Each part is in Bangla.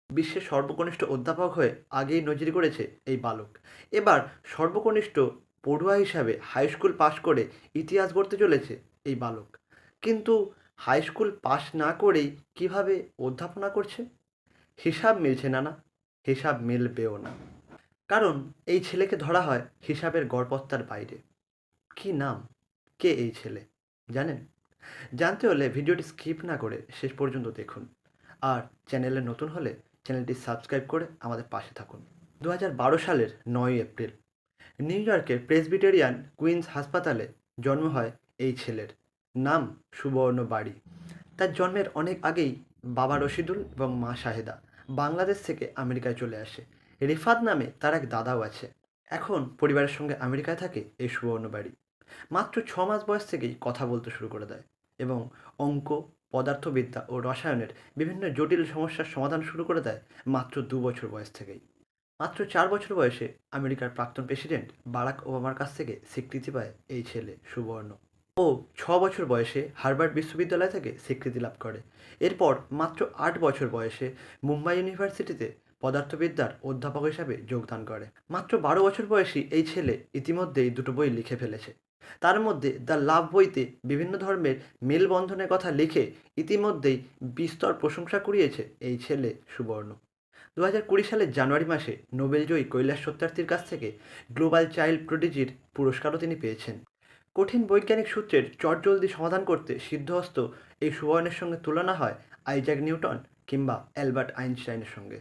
বিশ্বের সর্বকনিষ্ঠ অধ্যাপক হয়ে আগেই নজির গড়েছে এই বালক। এবার সর্বকনিষ্ঠ পড়ুয়া হিসাবে হাই স্কুল পাশ করে ইতিহাস গড়তে চলেছে এই বালক। কিন্তু হাই স্কুল পাশ না করেই কিভাবে অধ্যাপনা করছে? হিসাব মিলছে না, হিসাব মিলবেও না। কারণ এই ছেলেকে ধরা হয় হিসাবের গড়পত্তার বাইরে। কি নাম? কে এই ছেলে? জানেন? জানতে হলে ভিডিওটি স্কিপ না করে শেষ পর্যন্ত দেখুন। আর চ্যানেলে নতুন হলে চ্যানেলটি সাবস্ক্রাইব করে আমাদের পাশে থাকুন। 2012 সালের 9 এপ্রিল নিউ ইয়র্কের প্রেসবিটেরিয়ান কুইন্স হাসপাতালে জন্ম হয় এই ছেলের। নাম সুবর্ণ বাড়ি। তার জন্মের অনেক আগেই বাবা রশিদুল এবং মা শাহেদা বাংলাদেশ থেকে আমেরিকায় চলে আসে। রিফাত নামে তার এক দাদাও আছে। এখন পরিবারের সঙ্গে আমেরিকায় থাকে এই সুবর্ণ বাড়ি। মাত্র 6 মাস বয়স থেকেই কথা বলতে শুরু করে দেয় এবং অঙ্ক, পদার্থবিদ্যা ও রসায়নের বিভিন্ন জটিল সমস্যার সমাধান শুরু করে দেয় মাত্র 2 বছর বয়স থেকেই। মাত্র 4 বছর বয়সে আমেরিকার প্রাক্তন প্রেসিডেন্ট বারাক ওবামার কাছ থেকে স্বীকৃতি পায় এই ছেলে সুবর্ণ। ও 6 বছর বয়সে হার্ভার্ড বিশ্ববিদ্যালয় থেকে স্বীকৃতি লাভ করে। এরপর মাত্র 8 বছর বয়সে মুম্বাই ইউনিভার্সিটিতে পদার্থবিদ্যার অধ্যাপক হিসাবে যোগদান করে। মাত্র 12 বছর বয়সী এই ছেলে ইতিমধ্যেই 2টো বই লিখে ফেলেছে। তার মধ্যে দ্য লাভ বইতে বিভিন্ন ধর্মের মেলবন্ধনের কথা লিখে ইতিমধ্যেই বিস্তর প্রশংসা কুড়িয়েছে এই ছেলে সুবর্ণ। 2020 সালের জানুয়ারি মাসে নোবেলজয়ী কৈলাস সত্যার্থীর কাছ থেকে গ্লোবাল চাইল্ড প্রোডিজির পুরস্কারও তিনি পেয়েছেন। কঠিন বৈজ্ঞানিক সূত্রের চটজলদি সমাধান করতে সিদ্ধহস্ত এই সুবর্ণের সঙ্গে তুলনা হয় আইজ্যাক নিউটন কিংবা অ্যালবার্ট আইনস্টাইনের সঙ্গে।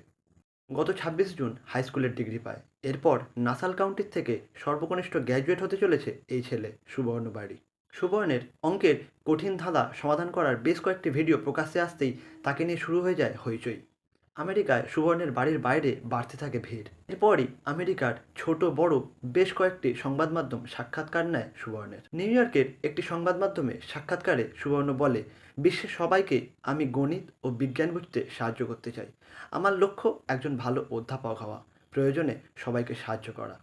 গত 26 জুন হাই স্কুলের ডিগ্রি পায়। এরপর নাসাল কাউন্টির থেকে সর্বকনিষ্ঠ গ্র্যাজুয়েট হতে চলেছে এই ছেলে সুবর্ণ বাড়ি। সুবর্ণের অঙ্কের কঠিন ধাঁধা সমাধান করার বেশ কয়েকটি ভিডিও প্রকাশ্যে আসতেই তাকে নিয়ে শুরু হয়ে যায় হইচই। আমেরিকায় সুবর্ণের বাড়ির বাইরে বাড়তে থাকে ভিড়। এরপরই আমেরিকার ছোট বড় বেশ কয়েকটি সংবাদ মাধ্যম সাক্ষাৎকার নেয় সুবর্ণের। নিউ ইয়র্কের একটি সংবাদ মাধ্যমে সাক্ষাৎকারে সুবর্ণ বলে, বিশ্বের সবাইকে আমি গণিত ও বিজ্ঞান বুঝতে সাহায্য করতে চাই। আমার লক্ষ্য একজন ভালো অধ্যাপক হওয়া, প্রয়োজনে সবাইকে সাহায্য করা।